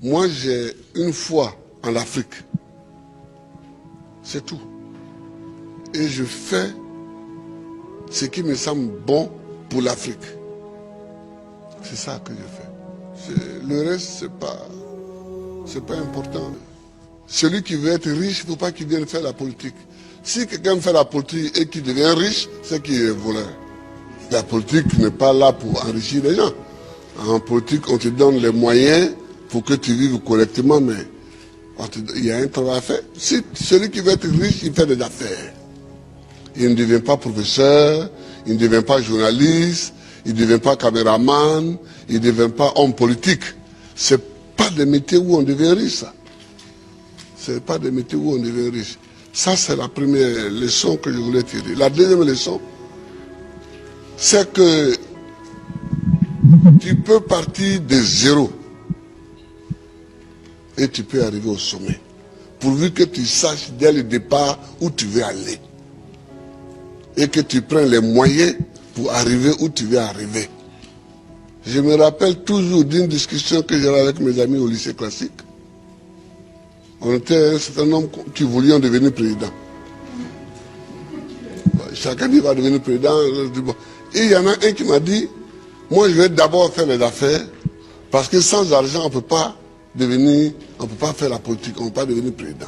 Moi, j'ai une foi en l'Afrique. C'est tout. Et je fais ce qui me semble bon pour l'Afrique. C'est ça que je fais. Le reste, c'est pas important. Celui qui veut être riche, il ne faut pas qu'il vienne faire la politique. Si quelqu'un fait la politique et qu'il devient riche, c'est qu'il est voleur. La politique n'est pas là pour enrichir les gens. En politique, on te donne les moyens pour que tu vives correctement, mais il y a un travail à faire. Si celui qui veut être riche, il fait des affaires. Il ne devient pas professeur, il ne devient pas journaliste, il ne devient pas caméraman, il ne devient pas homme politique. Ce n'est pas des métiers où on devient riche, ça. Ce n'est pas des métiers où on devient riche. Ça, c'est la première leçon que je voulais tirer. La deuxième leçon, c'est que tu peux partir de zéro et tu peux arriver au sommet. Pourvu que tu saches dès le départ où tu veux aller. Et que tu prennes les moyens pour arriver où tu veux arriver. Je me rappelle toujours d'une discussion que j'avais avec mes amis au lycée classique. On était un certain nombre qui voulions devenir président. Chacun dit va devenir président. Et il y en a un qui m'a dit, moi je vais d'abord faire les affaires, parce que sans argent on ne peut pas faire la politique, on ne peut pas devenir président.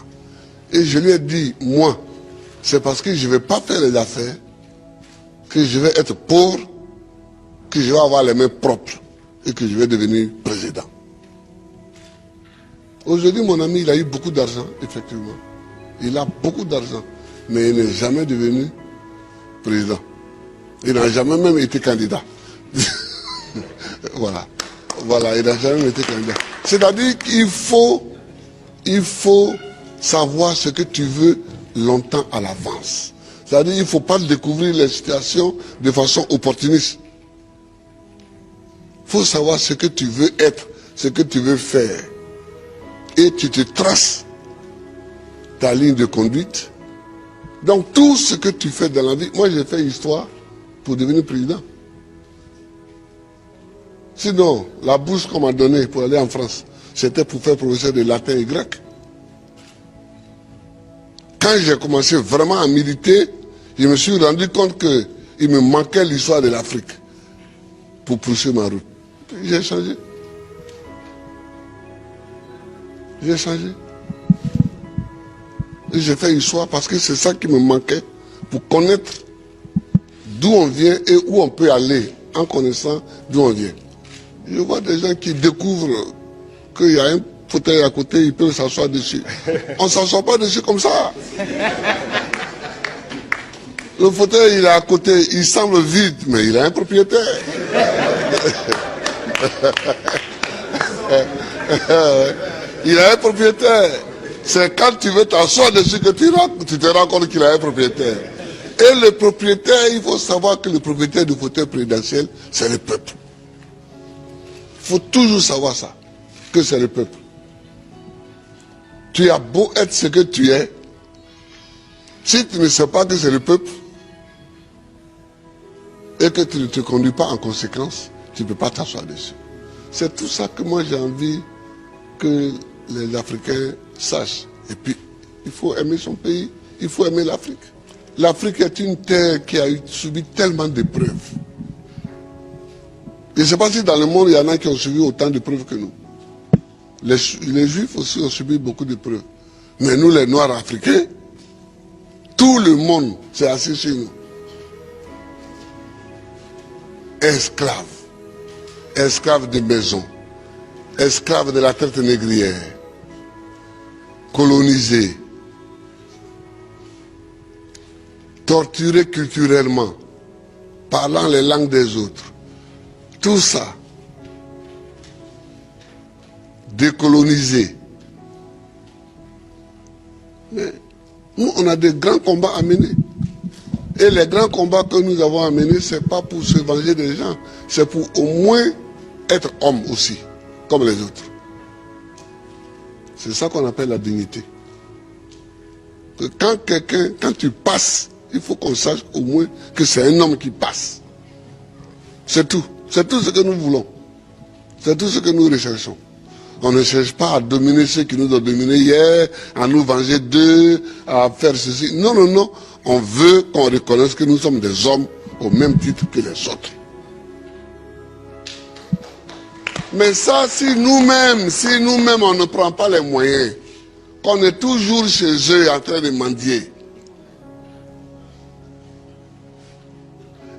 Et je lui ai dit, moi, c'est parce que je ne vais pas faire les affaires, que je vais être pauvre, que je vais avoir les mains propres et que je vais devenir président. Aujourd'hui, mon ami, il a eu beaucoup d'argent, effectivement. Il a beaucoup d'argent, mais il n'est jamais devenu président. Il n'a jamais même été candidat. Voilà, il n'a jamais été candidat. C'est-à-dire qu'il faut savoir ce que tu veux longtemps à l'avance. C'est-à-dire qu'il ne faut pas découvrir les situations de façon opportuniste. Il faut savoir ce que tu veux être, ce que tu veux faire. Et tu te traces ta ligne de conduite. Donc tout ce que tu fais dans la vie, moi j'ai fait histoire pour devenir président. Sinon, la bourse qu'on m'a donnée pour aller en France, c'était pour faire professeur de latin et grec. Quand j'ai commencé vraiment à militer, je me suis rendu compte qu'il me manquait l'histoire de l'Afrique pour poursuivre ma route. J'ai changé. J'ai changé. Et j'ai fait histoire parce que c'est ça qui me manquait pour connaître d'où on vient et où on peut aller en connaissant d'où on vient. Je vois des gens qui découvrent qu'il y a un fauteuil à côté, ils peuvent s'asseoir dessus. On ne s'assoit pas dessus comme ça. Le fauteuil, il est à côté, il semble vide, mais il a un propriétaire. Il a un propriétaire. C'est quand tu veux t'asseoir dessus que tu te rends compte qu'il a un propriétaire. Et le propriétaire, il faut savoir que le propriétaire du fauteuil présidentiel, c'est le peuple. Il faut toujours savoir ça, que c'est le peuple. Tu as beau être ce que tu es, si tu ne sais pas que c'est le peuple, et que tu ne te conduis pas en conséquence, tu ne peux pas t'asseoir dessus. C'est tout ça que moi j'ai envie que les Africains sachent. Et puis, il faut aimer son pays, il faut aimer l'Afrique. L'Afrique est une terre qui a subi tellement d'épreuves. Je ne sais pas si dans le monde, il y en a qui ont subi autant d'épreuves que nous. Les Juifs aussi ont subi beaucoup d'épreuves. Mais nous, les Noirs africains, tout le monde s'est assis sur nous. Esclaves. Esclaves de maison. Esclaves de la traite négrière. Colonisés. Torturés culturellement. Parlant les langues des autres. Tout ça. Décolonisés. Mais nous, on a des grands combats à mener. Et les grands combats que nous avons à mener, ce n'est pas pour se venger des gens. C'est pour au moins être homme aussi, comme les autres. C'est ça qu'on appelle la dignité. Que quand tu passes, il faut qu'on sache au moins que c'est un homme qui passe. C'est tout. C'est tout ce que nous voulons. C'est tout ce que nous recherchons. On ne cherche pas à dominer ceux qui nous ont dominés hier, à nous venger d'eux, à faire ceci. Non, non, non. On veut qu'on reconnaisse que nous sommes des hommes au même titre que les autres. Mais ça, si nous-mêmes, on ne prend pas les moyens, qu'on est toujours chez eux en train de mendier,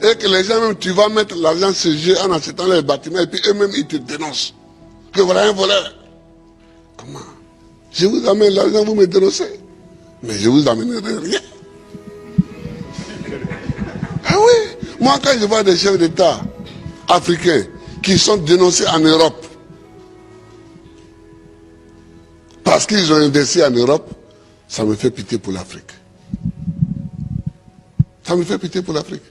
et que les gens même, tu vas mettre l'argent chez eux en achetant les bâtiments, et puis eux-mêmes, ils te dénoncent. Que voilà un voleur. Comment? Je vous amène l'argent, vous me dénoncez. Mais je vous amènerai rien. Ah oui, moi quand je vois des chefs d'État africains qui sont dénoncés en Europe, parce qu'ils ont investi en Europe, ça me fait pitié pour l'Afrique. Ça me fait pitié pour l'Afrique.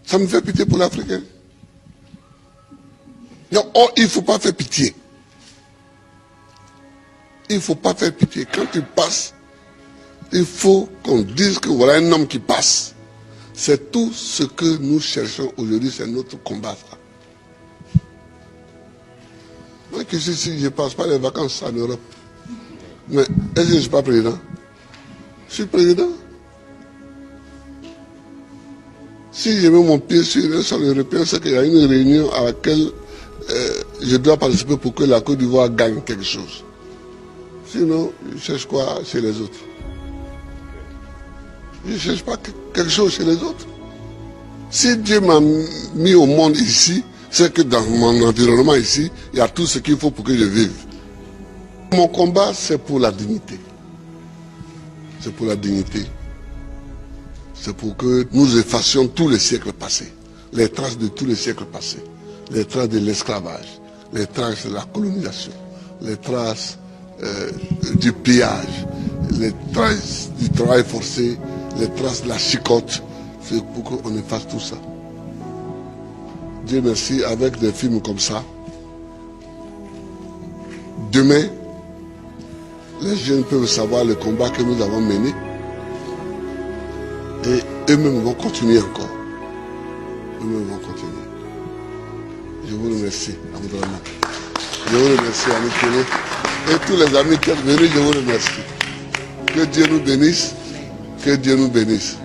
Ça me fait pitié pour l'Afrique. Oh, il ne faut pas faire pitié. Il ne faut pas faire pitié. Quand tu passes, il faut qu'on dise que voilà un homme qui passe. C'est tout ce que nous cherchons aujourd'hui, c'est notre combat. Moi qui suis ici, je ne passe pas les vacances en Europe. Mais est-ce que je ne suis pas président? Je suis président. Si je mets mon pied sur un sol européen, c'est qu'il y a une réunion à laquelle je dois participer pour que la Côte d'Ivoire gagne quelque chose. Sinon, je cherche quoi chez les autres? Je ne cherche pas quelque chose chez les autres. Si Dieu m'a mis au monde ici, c'est que dans mon environnement ici, il y a tout ce qu'il faut pour que je vive. Mon combat, c'est pour la dignité. C'est pour la dignité. C'est pour que nous effacions tous les siècles passés, les traces de tous les siècles passés, les traces de l'esclavage, les traces de la colonisation, les traces du pillage, les traces du travail forcé, les traces de la chicote. C'est pour qu'on efface tout ça. Dieu merci, avec des films comme ça, demain, les jeunes peuvent savoir le combat que nous avons mené et eux-mêmes vont continuer encore. Eux-mêmes vont continuer. Je vous remercie, Aboudrama. Je vous remercie, Amikele. Et tous les amis qui sont venus, je vous remercie. Que Dieu nous bénisse. Que Dieu nous bénisse.